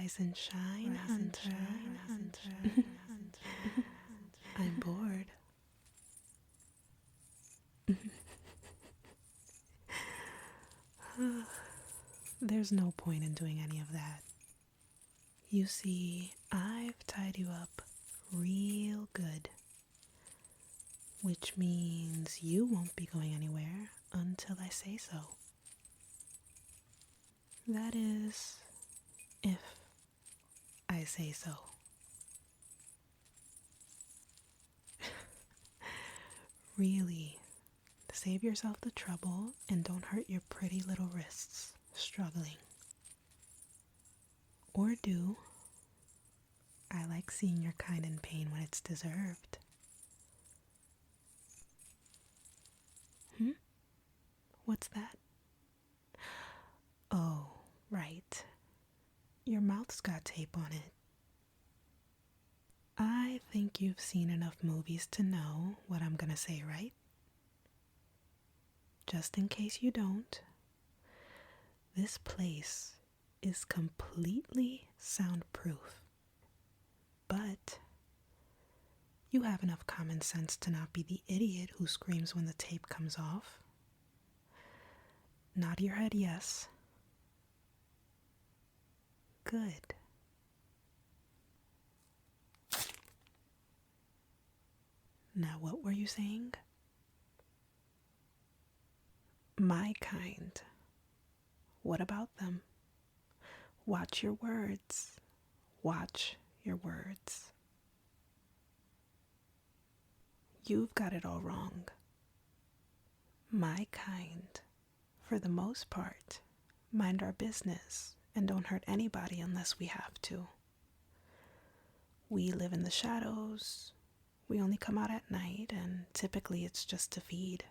Rise and shine, hunter. I'm bored. There's no point in doing any of that. You see, I've tied you up real good, which means you won't be going anywhere until I say so. That is, if I say so. Really, save yourself the trouble and don't hurt your pretty little wrists struggling. Or do. I like seeing your kind in pain when it's deserved. What's that? Oh, right. Your mouth's got tape on it. I think you've seen enough movies to know what I'm gonna say, right? Just in case you don't, this place is completely soundproof. But you have enough common sense to not be the idiot who screams when the tape comes off. Nod your head yes. Good. Now what were you saying? My kind. What about them? Watch your words. Watch your words. You've got it all wrong. My kind, for the most part, mind our business and don't hurt anybody unless we have to. We live in the shadows. We only come out at night, and typically it's just to feed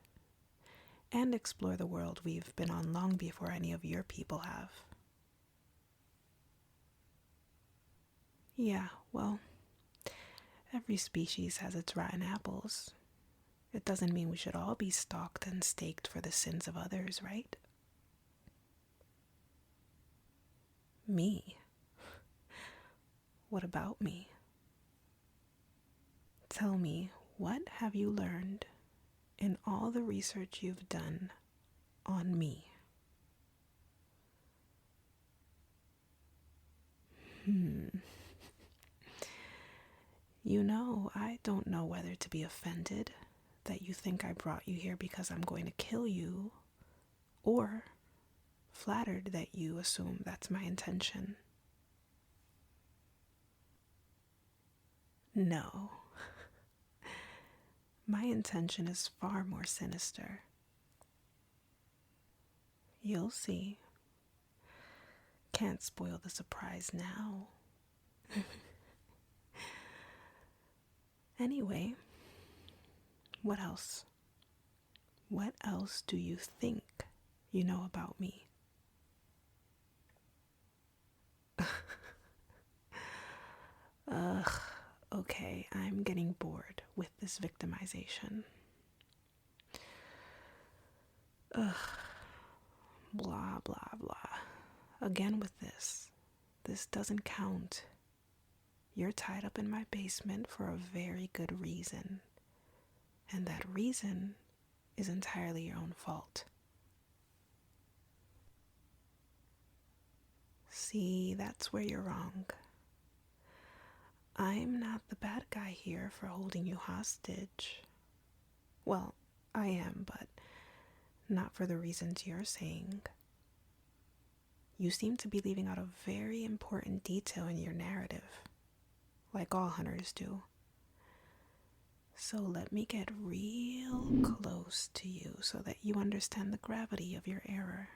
and explore the world we've been on long before any of your people have. Yeah, well, every species has its rotten apples. It doesn't mean we should all be stalked and staked for the sins of others, right? Me? What about me? Tell me, what have you learned in all the research you've done on me? You know, I don't know whether to be offended that you think I brought you here because I'm going to kill you, or flattered that you assume that's my intention. No. My intention is far more sinister. You'll see. Can't spoil the surprise now. Anyway, what else? What else do you think you know about me? Okay, I'm getting bored with this victimization. Blah, blah, blah. Again with this. This doesn't count. You're tied up in my basement for a very good reason. And that reason is entirely your own fault. See, that's where you're wrong. I'm not the bad guy here for holding you hostage. Well, I am, but not for the reasons you're saying. You seem to be leaving out a very important detail in your narrative, like all hunters do. So let me get real close to you so that you understand the gravity of your error.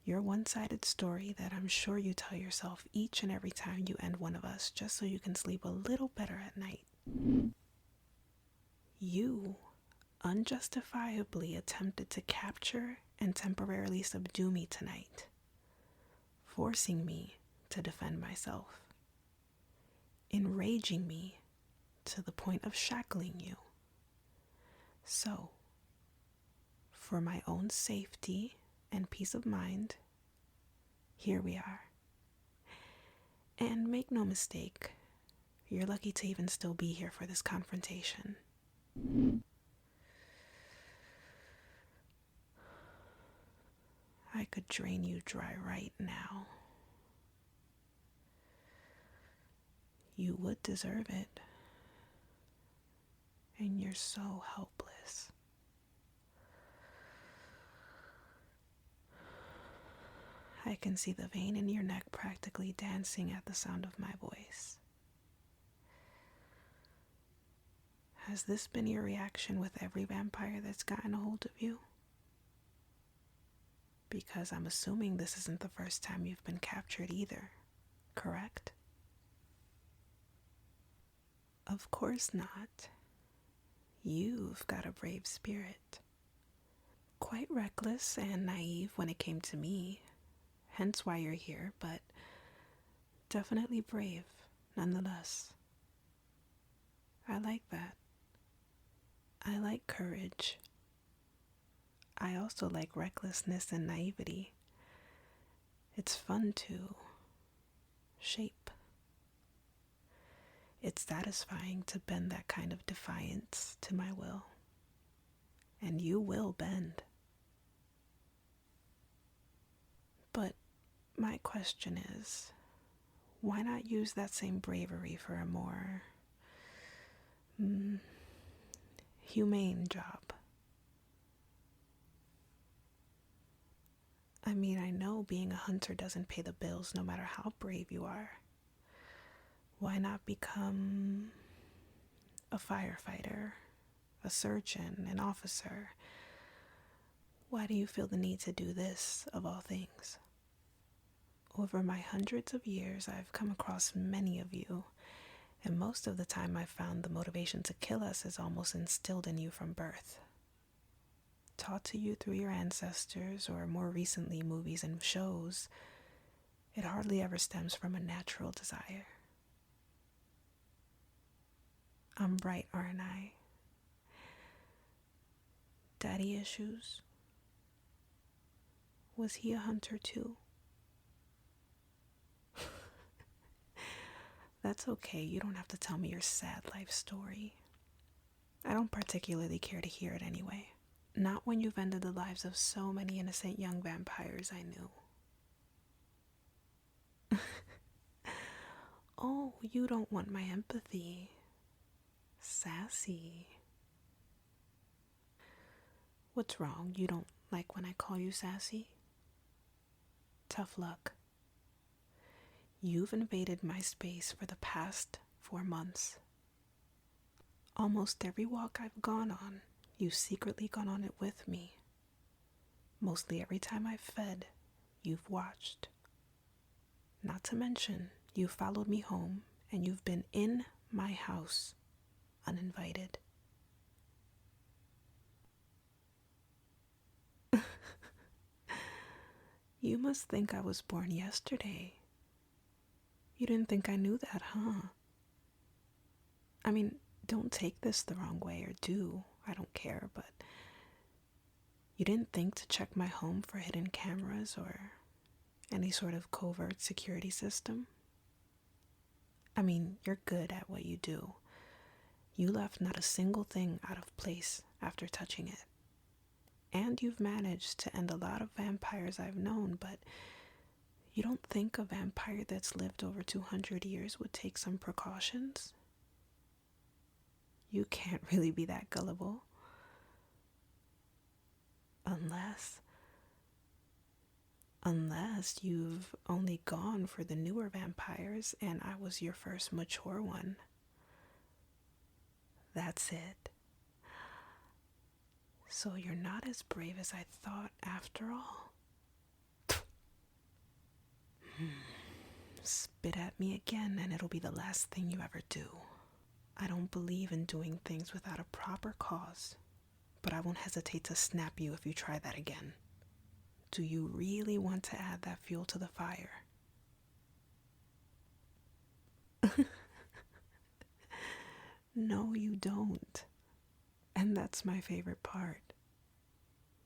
Your one-sided story that I'm sure you tell yourself each and every time you end one of us just so you can sleep a little better at night. You unjustifiably attempted to capture and temporarily subdue me tonight, forcing me to defend myself, enraging me to the point of shackling you. So, for my own safety and peace of mind, here we are. And make no mistake, you're lucky to even still be here for this confrontation. I could drain you dry right now. You would deserve it. And you're so helpless. I can see the vein in your neck practically dancing at the sound of my voice. Has this been your reaction with every vampire that's gotten a hold of you? Because I'm assuming this isn't the first time you've been captured either, correct? Of course not. You've got a brave spirit. Quite reckless and naive when it came to me, hence why you're here, but definitely brave nonetheless. I like that. I like courage. I also like recklessness and naivety. It's fun to shape. It's satisfying to bend that kind of defiance to my will. And you will bend. But my question is, why not use that same bravery for a more humane job? I mean, I know being a hunter doesn't pay the bills no matter how brave you are. Why not become a firefighter, a surgeon, an officer? Why do you feel the need to do this, of all things? Over my hundreds of years, I've come across many of you, and most of the time I've found the motivation to kill us is almost instilled in you from birth. Taught to you through your ancestors, or more recently, movies and shows. It hardly ever stems from a natural desire. I'm right, aren't I? Daddy issues? Was he a hunter too? That's okay, you don't have to tell me your sad life story. I don't particularly care to hear it anyway. Not when you've ended the lives of so many innocent young vampires I knew. Oh, you don't want my empathy. Sassy. What's wrong? You don't like when I call you sassy? Tough luck. You've invaded my space for the past 4 months. Almost every walk I've gone on, you've secretly gone on it with me. Mostly every time I've fed, you've watched. Not to mention, you followed me home and you've been in my house uninvited. You must think I was born yesterday. You didn't think I knew that, huh? I mean, don't take this the wrong way, or do. I don't care, but you didn't think to check my home for hidden cameras or any sort of covert security system? I mean, you're good at what you do. You left not a single thing out of place after touching it. And you've managed to end a lot of vampires I've known, but you don't think a vampire that's lived over 200 years would take some precautions? You can't really be that gullible. Unless you've only gone for the newer vampires and I was your first mature one. That's it. So you're not as brave as I thought after all. Spit at me again and it'll be the last thing you ever do. I don't believe in doing things without a proper cause, but I won't hesitate to snap you if you try that again. Do you really want to add that fuel to the fire? No, you don't. And that's my favorite part.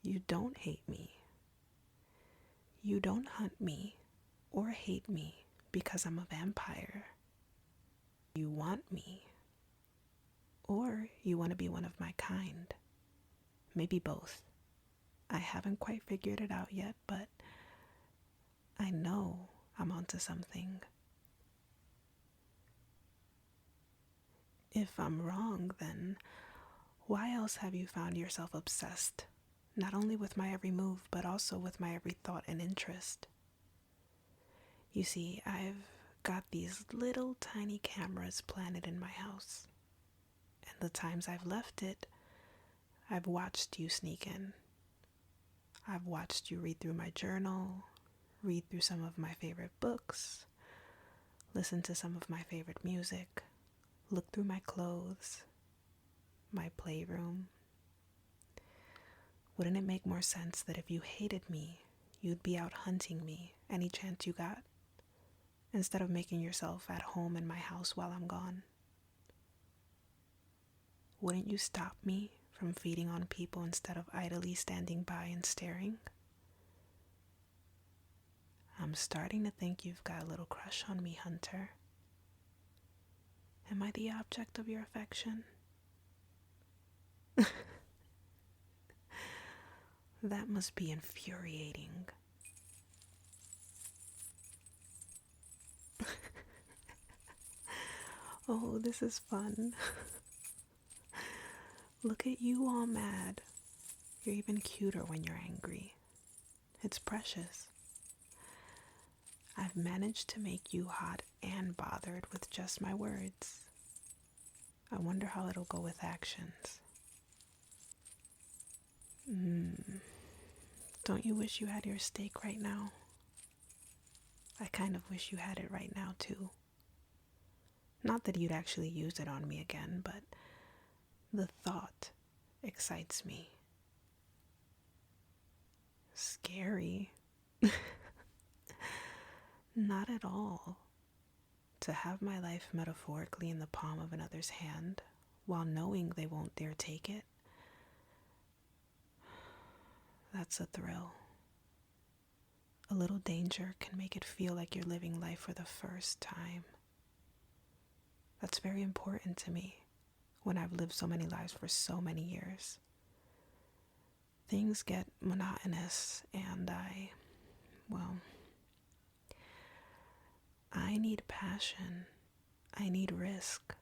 You don't hate me. You don't hunt me or hate me because I'm a vampire? You want me? Or you want to be one of my kind? Maybe both. I haven't quite figured it out yet, but I know I'm onto something. If I'm wrong, then why else have you found yourself obsessed, not only with my every move, but also with my every thought and interest? You see, I've got these little tiny cameras planted in my house, and the times I've left it, I've watched you sneak in. I've watched you read through my journal, read through some of my favorite books, listen to some of my favorite music, look through my clothes, my playroom. Wouldn't it make more sense that if you hated me, you'd be out hunting me any chance you got, instead of making yourself at home in my house while I'm gone? Wouldn't you stop me from feeding on people instead of idly standing by and staring? I'm starting to think you've got a little crush on me, Hunter. Am I the object of your affection? That must be infuriating. Oh, this is fun. Look at you all mad. You're even cuter when you're angry. It's precious. I've managed to make you hot and bothered with just my words. I wonder how it'll go with actions. Don't you wish you had your steak right now? I kind of wish you had it right now too. Not that you'd actually use it on me again, but the thought excites me. Scary? Not at all. To have my life metaphorically in the palm of another's hand, while knowing they won't dare take it, that's a thrill. A little danger can make it feel like you're living life for the first time. That's very important to me when I've lived so many lives for so many years. Things get monotonous and I need passion. I need risk.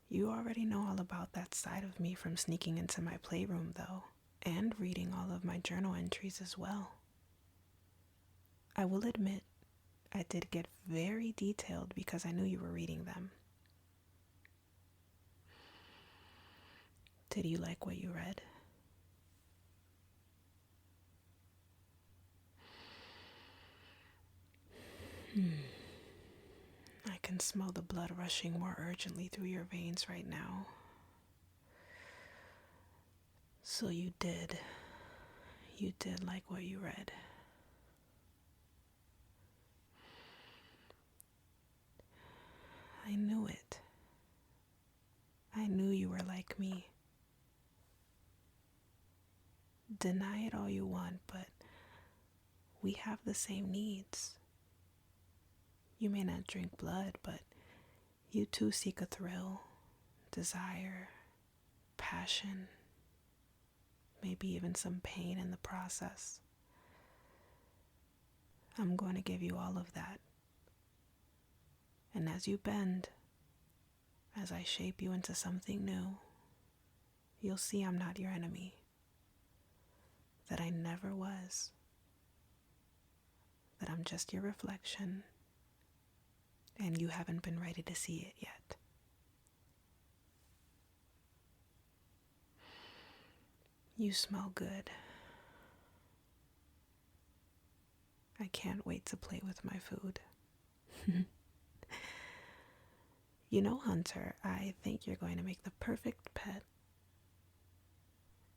You already know all about that side of me from sneaking into my playroom, though, and reading all of my journal entries as well. I will admit, I did get very detailed because I knew you were reading them. Did you like what you read? I can smell the blood rushing more urgently through your veins right now. So you did like what you read. I knew it. I knew you were like me. Deny it all you want, but we have the same needs. You may not drink blood, but you too seek a thrill, desire, passion, maybe even some pain in the process. I'm going to give you all of that. And as you bend, as I shape you into something new, you'll see I'm not your enemy. That I never was. That I'm just your reflection, and you haven't been ready to see it yet. You smell good. I can't wait to play with my food. You know, Hunter, I think you're going to make the perfect pet.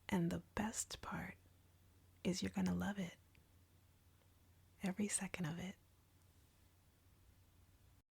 And the best part is you're going to love it. Every second of it.